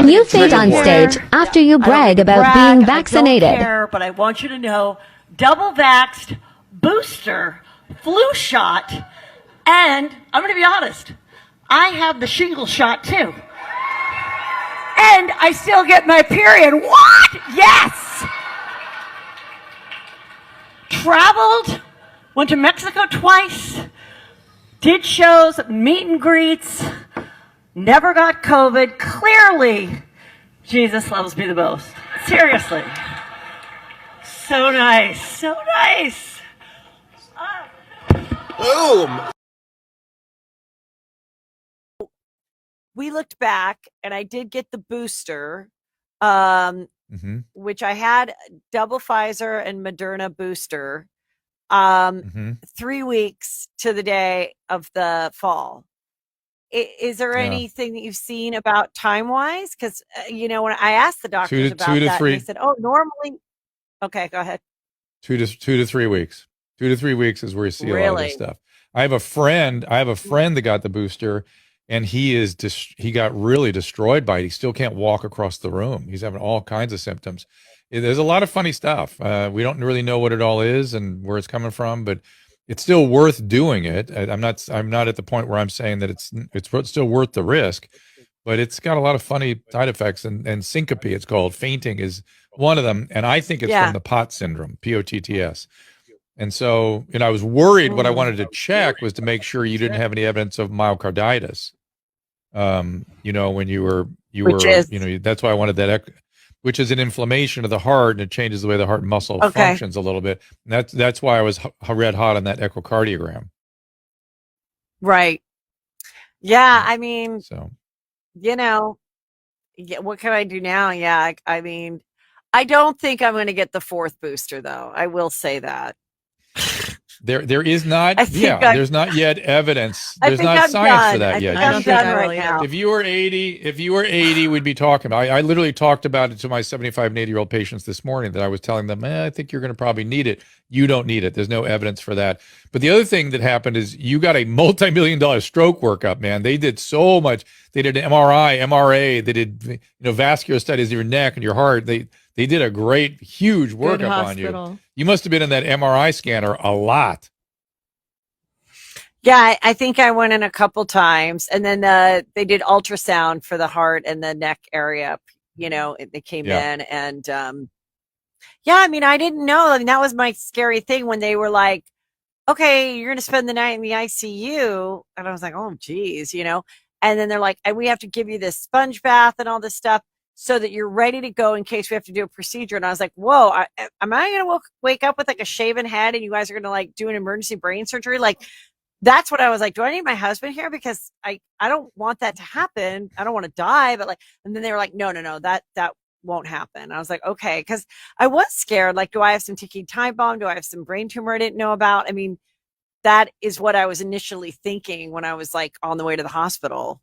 when you faint trigger on warning. stage after you I don't brag mean to about brag, being I vaccinated. don't care, but I want you to know, double vaxxed, booster, flu shot, and I'm going to be honest, I have the shingle shot too. And I still get my period. What? Yes! Traveled, went to Mexico twice, did shows, meet and greets, never got COVID. Clearly, Jesus loves me the most. Seriously. So nice. So nice. Boom. We looked back and I did get the booster, which I had double Pfizer and Moderna booster, 3 weeks to the day of the fall. Is there anything that you've seen about time wise? Because, when I asked the doctors about that, they said, oh, normally. Okay, go ahead. 2 to 3 weeks. 2 to 3 weeks is where you see a lot of this stuff. I have a friend that got the booster, and he got really destroyed by it. He still can't walk across the room. He's having all kinds of symptoms. There's a lot of funny stuff. We don't really know what it all is and where it's coming from, but it's still worth doing it. I'm not at the point where I'm saying that it's still worth the risk, but it's got a lot of funny side effects, and syncope, it's called, fainting is one of them. And I think it's from the POTS syndrome, POTTS. And so, I was worried. What I wanted to check was to make sure you didn't have any evidence of myocarditis. When you were, that's why I wanted that, which is an inflammation of the heart, and it changes the way the heart muscle functions a little bit. And that's why I was red hot on that echocardiogram. Right. Yeah. I mean, so, what can I do now? Yeah. I mean, I don't think I'm going to get the fourth booster though. I will say that. There is not, there's not yet evidence. There's not science for that yet. I'm done right now. If you were 80, we'd be talking about it. I literally talked about it to my 75 and 80-year-old patients this morning, that I was telling them, I think you're going to probably need it. You don't need it. There's no evidence for that. But the other thing that happened is you got a multi-million-dollar stroke workup, man. They did so much. They did an MRI, MRA. They did, vascular studies of your neck and your heart. They did a great, huge workup on you. You must have been in that MRI scanner a lot. Yeah, I think I went in a couple times, and then they did ultrasound for the heart and the neck area. They came in, and I mean, I didn't know. I mean, that was my scary thing when they were like, "Okay, you're going to spend the night in the ICU," and I was like, "Oh, geez," And then they're like, "And we have to give you this sponge bath and all this stuff, so that you're ready to go in case we have to do a procedure." And I was like, whoa, am I going to wake up with like a shaven head and you guys are going to like do an emergency brain surgery? Like, that's what I was like, do I need my husband here? Because I don't want that to happen. I don't want to die. But and then they were like, no, that won't happen. I was like, okay. Cause I was scared. Like, do I have some ticking time bomb? Do I have some brain tumor I didn't know about? I mean, that is what I was initially thinking when I was like on the way to the hospital.